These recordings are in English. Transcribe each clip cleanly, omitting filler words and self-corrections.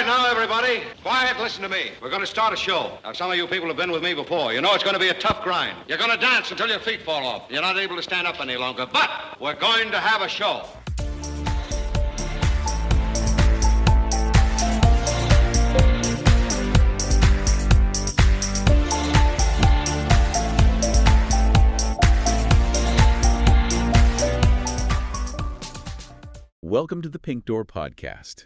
Quiet now, everybody. Quiet, listen to me. We're going to start a show. Now, some of you people have been with me before. You know it's going to be a tough grind. You're going to dance until your feet fall off. You're not able to stand up any longer. But we're going to have a show. Welcome to the Pink Door Podcast.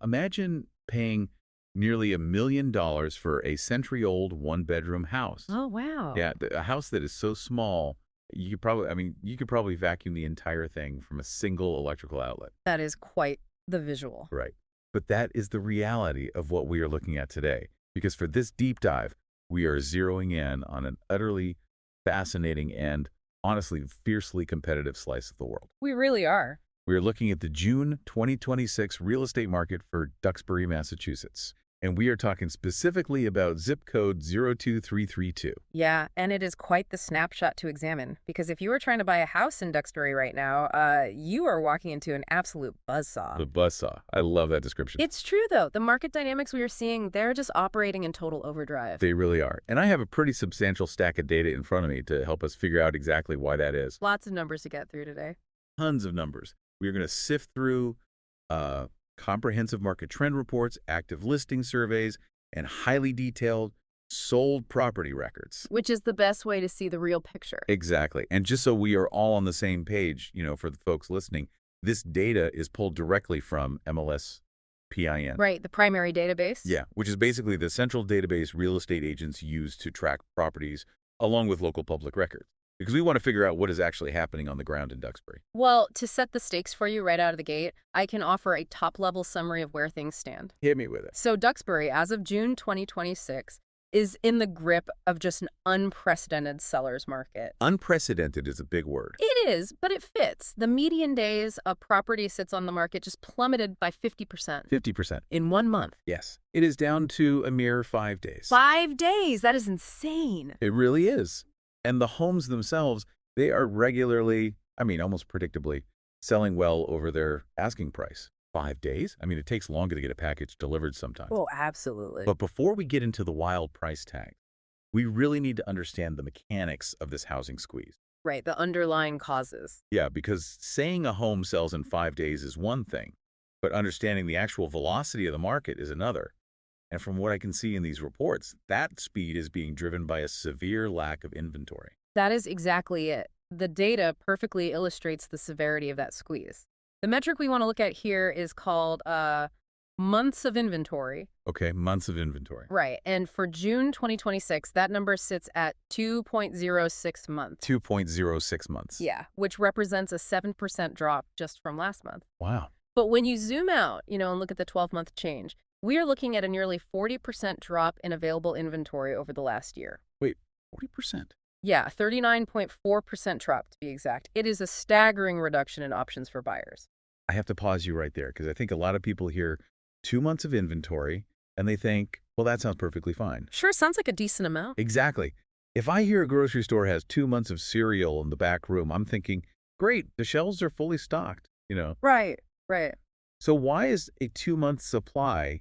Imagine paying nearly $1 million for a century-old one-bedroom house. Oh, wow. Yeah, a house that is so small, you could probably vacuum the entire thing from a single electrical outlet. That is quite the visual. Right. But that is the reality of what we are looking at today. Because for this deep dive, we are zeroing in on an utterly fascinating and, honestly, fiercely competitive slice of the world. We really are. We are looking at the June 2026 real estate market for Duxbury, Massachusetts. And we are talking specifically about zip code 02332. Yeah, and it is quite the snapshot to examine. Because if you were trying to buy a house in Duxbury right now, you are walking into an absolute buzzsaw. The buzzsaw. I love that description. It's true, though. The market dynamics we are seeing, they're just operating in total overdrive. They really are. And I have a pretty substantial stack of data in front of me to help us figure out exactly why that is. Lots of numbers to get through today. Tons of numbers. We're going to sift through comprehensive market trend reports, active listing surveys, and highly detailed sold property records. Which is the best way to see the real picture. Exactly. And just so we are all on the same page, for the folks listening, this data is pulled directly from MLS PIN. Right, the primary database. Yeah, which is basically the central database real estate agents use to track properties along with local public records. Because we want to figure out what is actually happening on the ground in Duxbury. Well, to set the stakes for you right out of the gate, I can offer a top-level summary of where things stand. Hit me with it. So Duxbury, as of June 2026, is in the grip of just an unprecedented seller's market. Unprecedented is a big word. It is, but it fits. The median days a property sits on the market just plummeted by 50%. 50%. In 1 month. Yes. It is down to a mere 5 days. 5 days? That is insane. It really is. And the homes themselves, they are regularly, almost predictably, selling well over their asking price. 5 days? It takes longer to get a package delivered sometimes. Oh, absolutely. But before we get into the wild price tag, we really need to understand the mechanics of this housing squeeze. Right, the underlying causes. Yeah, because saying a home sells in 5 days is one thing, but understanding the actual velocity of the market is another. And from what I can see in these reports, that speed is being driven by a severe lack of inventory. That is exactly it. The data perfectly illustrates the severity of that squeeze. The metric we want to look at here is called months of inventory. Okay, months of inventory. Right. And for June 2026, that number sits at 2.06 months. 2.06 months. Yeah, which represents a 7% drop just from last month. Wow. But when you zoom out, and look at the 12-month change, we are looking at a nearly 40% drop in available inventory over the last year. Wait, 40%? Yeah, 39.4% drop to be exact. It is a staggering reduction in options for buyers. I have to pause you right there because I think a lot of people hear 2 months of inventory and they think, well, that sounds perfectly fine. Sure, sounds like a decent amount. Exactly. If I hear a grocery store has 2 months of cereal in the back room, I'm thinking, great, the shelves are fully stocked, Right. So why is a 2-month supply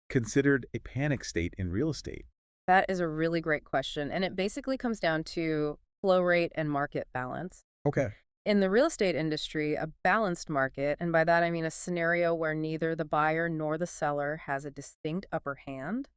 considered a panic state in real estate? That is a really great question, and it basically comes down to flow rate and market balance. Okay. In the real estate industry, a balanced market, and by that I mean a scenario where neither the buyer nor the seller has a distinct upper hand,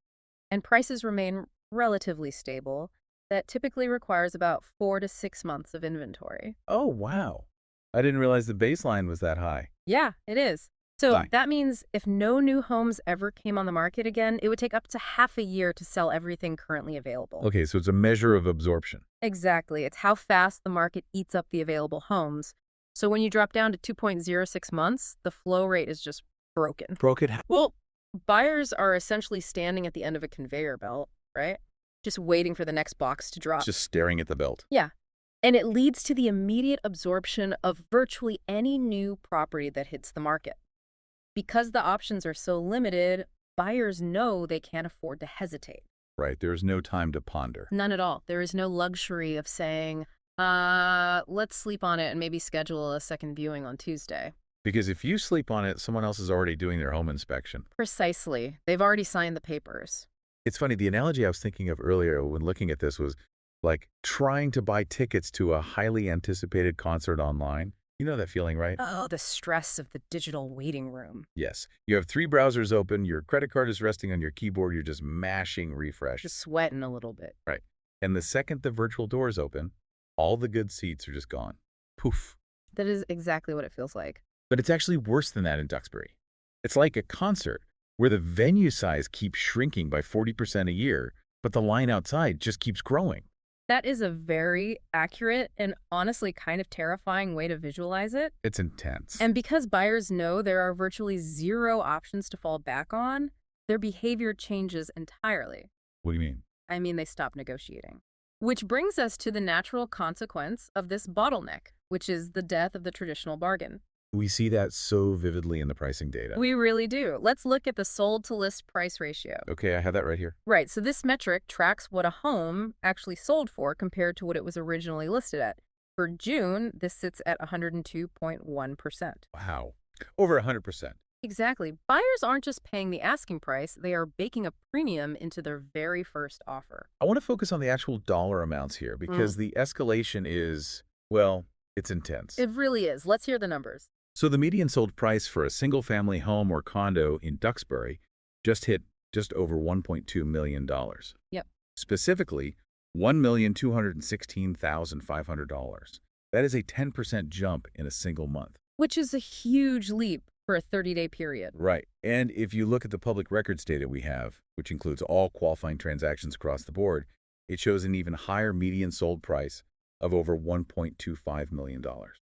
and prices remain relatively stable, that typically requires about 4 to 6 months of inventory. Oh, wow. I didn't realize the baseline was that high. Yeah, it is. So Fine. that means if no new homes ever came on the market again, it would take up to half a year to sell everything currently available. Okay, so it's a measure of absorption. Exactly. It's how fast the market eats up the available homes. So when you drop down to 2.06 months, the flow rate is just broken. Well, buyers are essentially standing at the end of a conveyor belt, right? Just waiting for the next box to drop. Just staring at the belt. Yeah. And it leads to the immediate absorption of virtually any new property that hits the market. Because the options are so limited, buyers know they can't afford to hesitate. Right. There's no time to ponder. None at all. There is no luxury of saying, let's sleep on it and maybe schedule a second viewing on Tuesday. Because if you sleep on it, someone else is already doing their home inspection. Precisely. They've already signed the papers. It's funny, the analogy I was thinking of earlier when looking at this was like trying to buy tickets to a highly anticipated concert online. You know that feeling, right? Oh, the stress of the digital waiting room. Yes. You have 3 browsers open, your credit card is resting on your keyboard, you're just mashing refresh. Just sweating a little bit. Right. And the second the virtual doors open, all the good seats are just gone. Poof. That is exactly what it feels like. But it's actually worse than that in Duxbury. It's like a concert where the venue size keeps shrinking by 40% a year, but the line outside just keeps growing. That is a very accurate and honestly kind of terrifying way to visualize it. It's intense. And because buyers know there are virtually 0 options to fall back on, their behavior changes entirely. What do you mean? I mean, they stop negotiating. Which brings us to the natural consequence of this bottleneck, which is the death of the traditional bargain. We see that so vividly in the pricing data. We really do. Let's look at the sold-to-list price ratio. Okay, I have that right here. Right, so this metric tracks what a home actually sold for compared to what it was originally listed at. For June, this sits at 102.1%. Wow. Over 100%. Exactly. Buyers aren't just paying the asking price, they are baking a premium into their very first offer. I want to focus on the actual dollar amounts here because the escalation is, well, it's intense. It really is. Let's hear the numbers. So the median sold price for a single-family home or condo in Duxbury just hit just over $1.2 million. Yep. Specifically, $1,216,500. That is a 10% jump in a single month. Which is a huge leap for a 30-day period. Right. And if you look at the public records data we have, which includes all qualifying transactions across the board, it shows an even higher median sold price of over $1.25 million.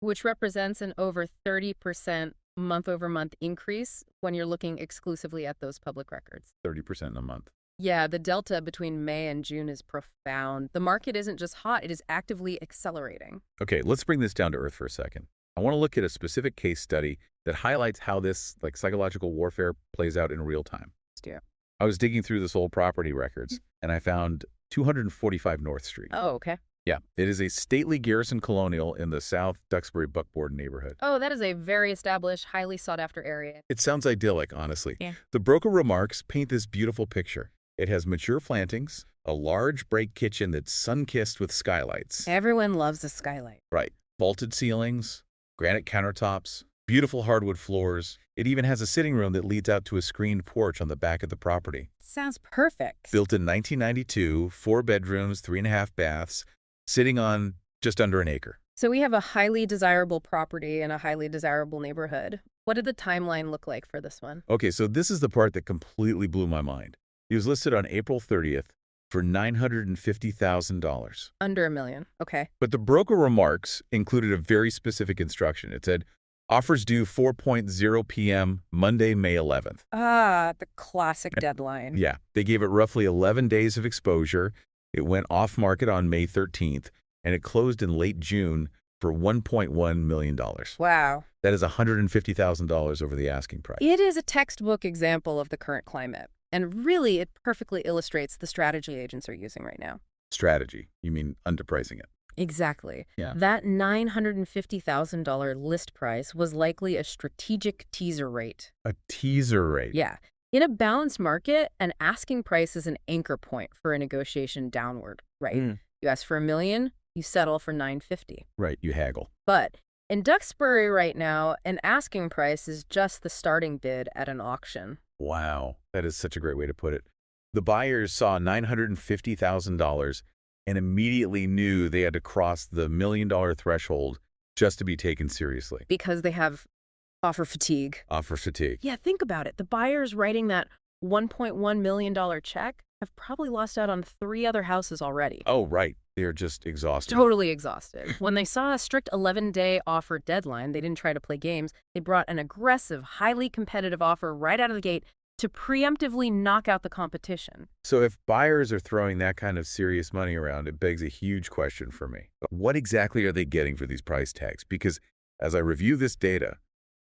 Which represents an over 30% month-over-month increase when you're looking exclusively at those public records. 30% in a month. Yeah, the delta between May and June is profound. The market isn't just hot, it is actively accelerating. Okay, let's bring this down to earth for a second. I want to look at a specific case study that highlights how this psychological warfare plays out in real time. Yeah. I was digging through this old property records, and I found 245 North Street. Oh, okay. Yeah, it is a stately Garrison Colonial in the South Duxbury Buckboard neighborhood. Oh, that is a very established, highly sought-after area. It sounds idyllic, honestly. Yeah. The broker remarks paint this beautiful picture. It has mature plantings, a large break kitchen that's sun-kissed with skylights. Everyone loves a skylight. Right. Vaulted ceilings, granite countertops, beautiful hardwood floors. It even has a sitting room that leads out to a screened porch on the back of the property. Sounds perfect. Built in 1992, 4 bedrooms, 3.5 baths, sitting on just under an acre. So we have a highly desirable property in a highly desirable neighborhood. What did the timeline look like for this one? Okay, so this is the part that completely blew my mind. He was listed on April 30th for $950,000. Under $1 million. Okay. But the broker remarks included a very specific instruction. It said, offers due 4:00 p.m. Monday, May 11th. Ah, the classic deadline. Yeah, they gave it roughly 11 days of exposure. It went off market on May 13th, and it closed in late June for $1.1 million. Wow. That is $150,000 over the asking price. It is a textbook example of the current climate. And really, it perfectly illustrates the strategy agents are using right now. Strategy? You mean underpricing it? Exactly. Yeah. That $950,000 list price was likely a strategic teaser rate. A teaser rate? Yeah. In a balanced market, an asking price is an anchor point for a negotiation downward, right? You ask for $1 million, you settle for $950,000. Right, you haggle. But in Duxbury right now, an asking price is just the starting bid at an auction. Wow, that is such a great way to put it. The buyers saw $950,000 and immediately knew they had to cross the $1 million threshold just to be taken seriously. Because they have offer fatigue. Offer fatigue. Yeah, think about it. The buyers writing that $1.1 million check have probably lost out on 3 other houses already. Oh, right. They're just exhausted. Totally exhausted. When they saw a strict 11-day offer deadline, they didn't try to play games. They brought an aggressive, highly competitive offer right out of the gate to preemptively knock out the competition. So if buyers are throwing that kind of serious money around, it begs a huge question for me. What exactly are they getting for these price tags? Because as I review this data,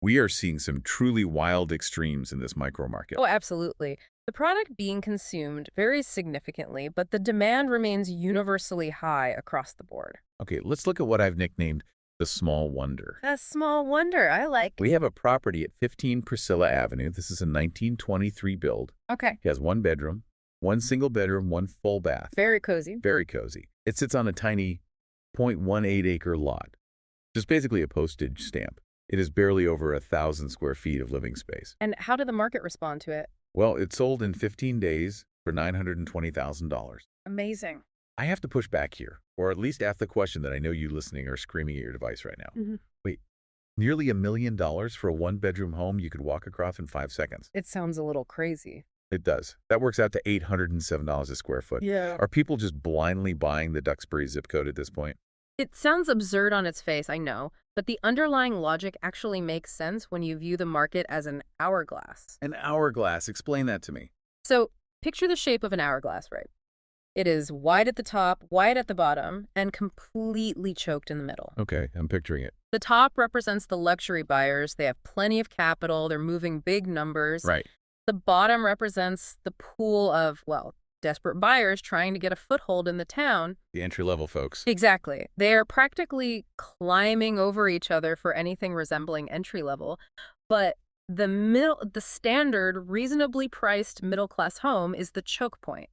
we are seeing some truly wild extremes in this micro market. Oh, absolutely. The product being consumed varies significantly, but the demand remains universally high across the board. Okay, let's look at what I've nicknamed The small wonder. A small wonder. I like. We have a property at 15 Priscilla Avenue. This is a 1923 build. Okay. It has one bedroom, one single bedroom, one full bath. Very cozy. Very cozy. It sits on a tiny 0.18 acre lot. Just basically a postage stamp. It is barely over 1,000 square feet of living space. And how did the market respond to it? Well, it sold in 15 days for $920,000. Amazing. I have to push back here, or at least ask the question that I know you listening are screaming at your device right now. Wait, nearly $1 million for a one-bedroom home you could walk across in 5 seconds? It sounds a little crazy. It does. That works out to $807 a square foot. Yeah. Are people just blindly buying the Duxbury zip code at this point? It sounds absurd on its face, I know, but the underlying logic actually makes sense when you view the market as an hourglass. An hourglass. Explain that to me. So, picture the shape of an hourglass, right? It is wide at the top, wide at the bottom, and completely choked in the middle. Okay, I'm picturing it. The top represents the luxury buyers. They have plenty of capital. They're moving big numbers. Right. The bottom represents the pool of, well, desperate buyers trying to get a foothold in the town. The entry-level folks. Exactly. They are practically climbing over each other for anything resembling entry level. But the standard, reasonably priced middle-class home is the choke point.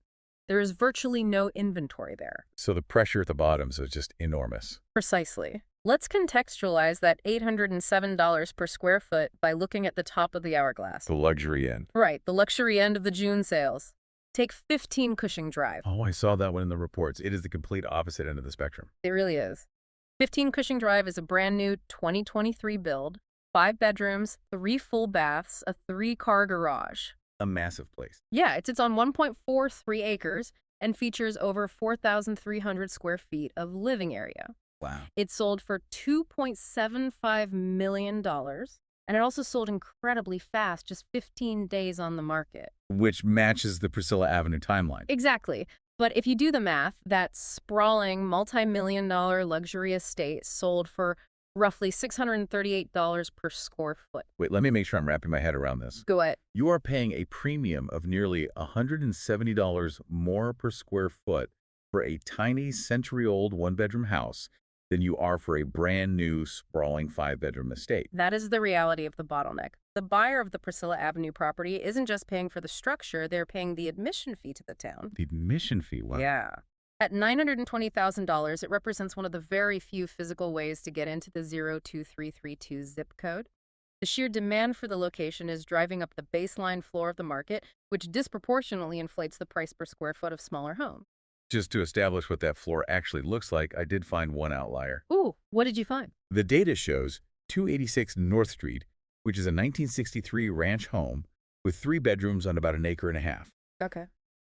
There is virtually no inventory there. So the pressure at the bottoms is just enormous. Precisely. Let's contextualize that $807 per square foot by looking at the top of the hourglass. The luxury end. Right, the luxury end of the June sales. Take 15 Cushing Drive. Oh, I saw that one in the reports. It is the complete opposite end of the spectrum. It really is. 15 Cushing Drive is a brand new 2023 build, 5 bedrooms, 3 full baths, a 3-car garage. A massive place. Yeah, it sits on 1.43 acres and features over 4,300 square feet of living area. Wow. It sold for $2.75 million, and it also sold incredibly fast, just 15 days on the market. Which matches the Priscilla Avenue timeline. Exactly. But if you do the math, that sprawling multi-million-dollar luxury estate sold for roughly $638 per square foot. Wait, let me make sure I'm wrapping my head around this. Go ahead. You are paying a premium of nearly $170 more per square foot for a tiny century-old one-bedroom house than you are for a brand new sprawling 5-bedroom estate. That is the reality of the bottleneck. The buyer of the Priscilla Avenue property isn't just paying for the structure, they're paying the admission fee to the town. The admission fee, wow. Yeah. At $920,000, it represents one of the very few physical ways to get into the 02332 zip code. The sheer demand for the location is driving up the baseline floor of the market, which disproportionately inflates the price per square foot of smaller homes. Just to establish what that floor actually looks like, I did find one outlier. Ooh, what did you find? The data shows 286 North Street, which is a 1963 ranch home with 3 bedrooms on about 1.5 acres. Okay.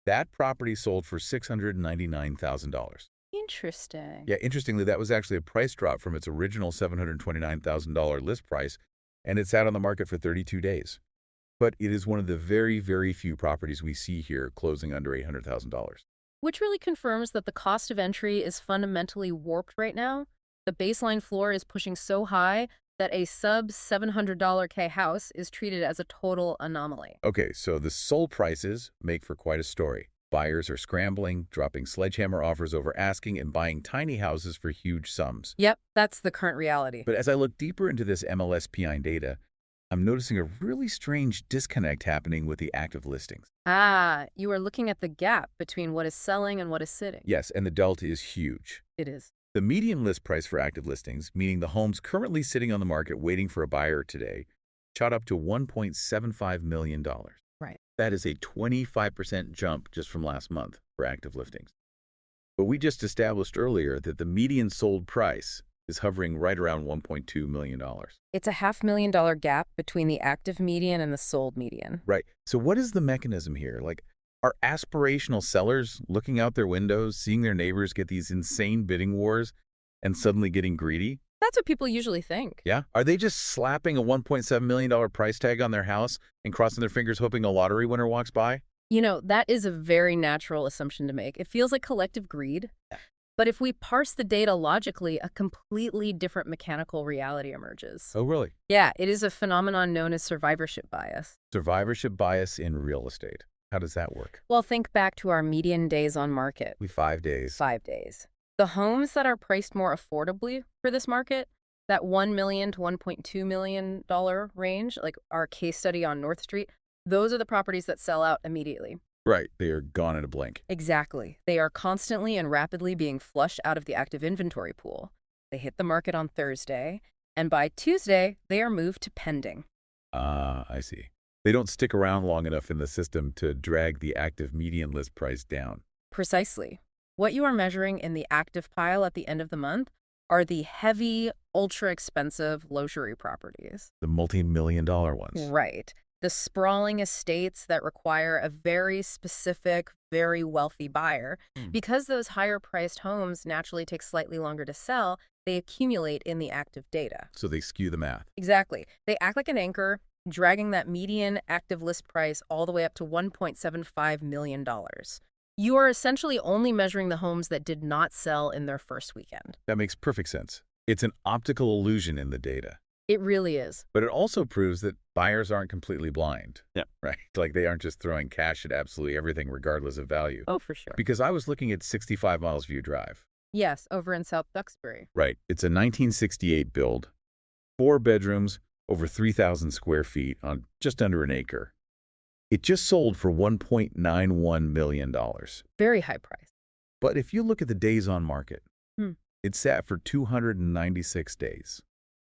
That property sold for $699,000. Interesting. Yeah, interestingly, that was actually a price drop from its original $729,000 list price, and it sat on the market for 32 days. But it is one of the very, very few properties we see here closing under $800,000. Which really confirms that the cost of entry is fundamentally warped right now. The baseline floor is pushing so high that a sub-$700 K house is treated as a total anomaly. Okay, so the sold prices make for quite a story. Buyers are scrambling, dropping sledgehammer offers over asking, and buying tiny houses for huge sums. Yep, that's the current reality. But as I look deeper into this MLS PIN data, I'm noticing a really strange disconnect happening with the active listings. Ah, you are looking at the gap between what is selling and what is sitting. Yes, and the delta is huge. It is. The median list price for active listings, meaning the homes currently sitting on the market waiting for a buyer today, shot up to $1.75 million. Right. That is a 25% jump just from last month for active listings. But we just established earlier that the median sold price is hovering right around $1.2 million. It's a $500,000 gap between the active median and the sold median. Right. So what is the mechanism here? Like, are aspirational sellers looking out their windows, seeing their neighbors get these insane bidding wars, and suddenly getting greedy? That's what people usually think. Yeah? Are they just slapping a $1.7 million price tag on their house and crossing their fingers hoping a lottery winner walks by? You know, that is a very natural assumption to make. It feels like collective greed. But if we parse the data logically, a completely different mechanical reality emerges. Oh, really? Yeah, it is a phenomenon known as survivorship bias. Survivorship bias in real estate. How does that work? Well, think back to our median days on market. 5 days. 5 days. The homes that are priced more affordably for this market That $1 million to $1.2 million range, like our case study on North Street, those are the properties that sell out immediately. Right. They are gone in a blink. Exactly. They are constantly and rapidly being flushed out of the active inventory pool. They hit the market on Thursday, and by Tuesday, they are moved to pending. Ah, I see. They don't stick around long enough in the system to drag the active median list price down. Precisely. What you are measuring in the active pile at the end of the month are the heavy, ultra-expensive luxury properties. The multi-million-dollar ones. Right. The sprawling estates that require a very specific, very wealthy buyer. Because those higher-priced homes naturally take slightly longer to sell, they accumulate in the active data. So they skew the math. Exactly. They act like an anchor, dragging that median active list price all the way up to $1.75 million. You are essentially only measuring the homes that did not sell in their first weekend. That makes perfect sense. It's an optical illusion in the data. It really is. But it also proves that buyers aren't completely blind. Yeah. Right? Like they aren't just throwing cash at absolutely everything regardless of value. Oh, for sure. Because I was looking at 65 Miles View Drive. Yes, over in South Duxbury. Right. It's a 1968 build, 4 bedrooms, over 3,000 square feet on just under an acre. It just sold for $1.91 million. Very high price. But if you look at the days on market, Hmm. it sat for 296 days,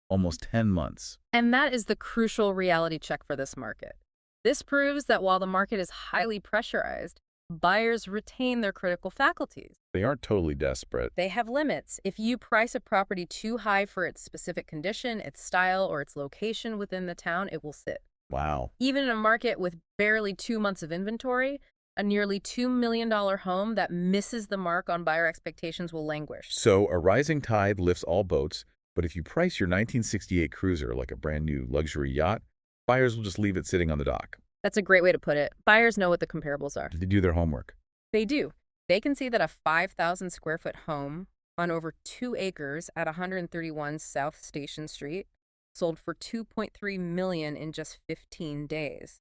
almost 10 months. And that is the crucial reality check for this market. This proves that while the market is highly pressurized, buyers retain their critical faculties. They aren't totally desperate. They have limits. If you price a property too high for its specific condition, its style, or its location within the town, it will sit. Wow. Even in a market with barely 2 months of inventory, a nearly $2 million home that misses the mark on buyer expectations will languish. So a rising tide lifts all boats, but if you price your 1968 cruiser like a brand new luxury yacht, buyers will just leave it sitting on the dock. That's a great way to put it. Buyers know what the comparables are. They do their homework. They do. They can see that a 5,000 square foot home on over 2 acres at 131 South Station Street sold for $2.3 million in just 15 days.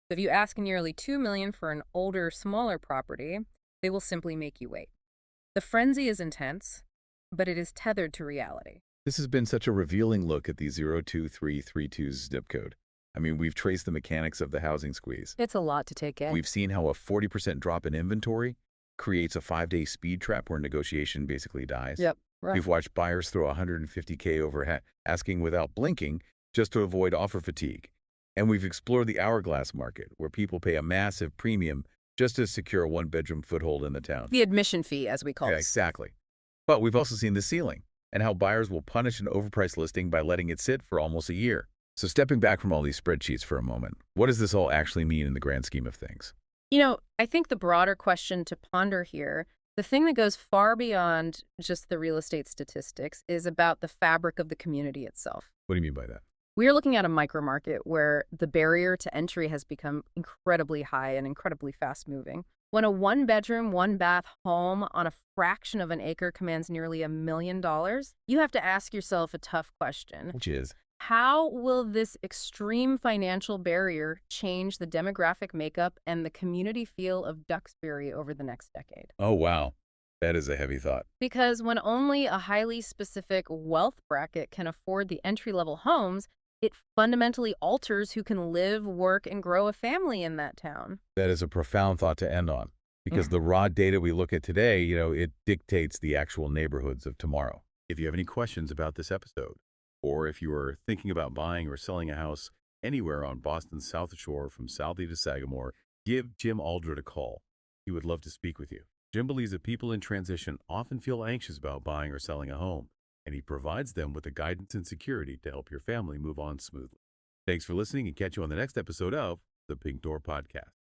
So if you ask nearly $2 million for an older, smaller property, they will simply make you wait. The frenzy is intense, but it is tethered to reality. This has been such a revealing look at the 02332 zip code. I mean, we've traced the mechanics of the housing squeeze. It's a lot to take in. We've seen how a 40% drop in inventory creates a 5-day speed trap where negotiation basically dies. Yep, right. We've watched buyers throw $150K over asking without blinking just to avoid offer fatigue. And we've explored the hourglass market where people pay a massive premium just to secure a 1-bedroom foothold in the town. The admission fee, as we call Yeah, it. exactly. But we've also seen the ceiling and how buyers will punish an overpriced listing by letting it sit for almost a year. So stepping back from all these spreadsheets for a moment, what does this all actually mean in the grand scheme of things? You know, I think the broader question to ponder here, the thing that goes far beyond just the real estate statistics, is about the fabric of the community itself. What do you mean by that? We are looking at a micromarket where the barrier to entry has become incredibly high and incredibly fast-moving. When a 1-bedroom, 1-bath home on a fraction of an acre commands nearly $1 million, you have to ask yourself a tough question. Which is? How will this extreme financial barrier change the demographic makeup and the community feel of Duxbury over the next decade? Oh, wow. That is a heavy thought. Because when only a highly specific wealth bracket can afford the entry-level homes, it fundamentally alters who can live, work, and grow a family in that town. That is a profound thought to end on. Because the raw data we look at today, it dictates the actual neighborhoods of tomorrow. If you have any questions about this episode, or if you are thinking about buying or selling a house anywhere on Boston's South Shore from Southie to Sagamore, give Jim Aldred a call. He would love to speak with you. Jim believes that people in transition often feel anxious about buying or selling a home, and he provides them with the guidance and security to help your family move on smoothly. Thanks for listening, and catch you on the next episode of the Pink Door Podcast.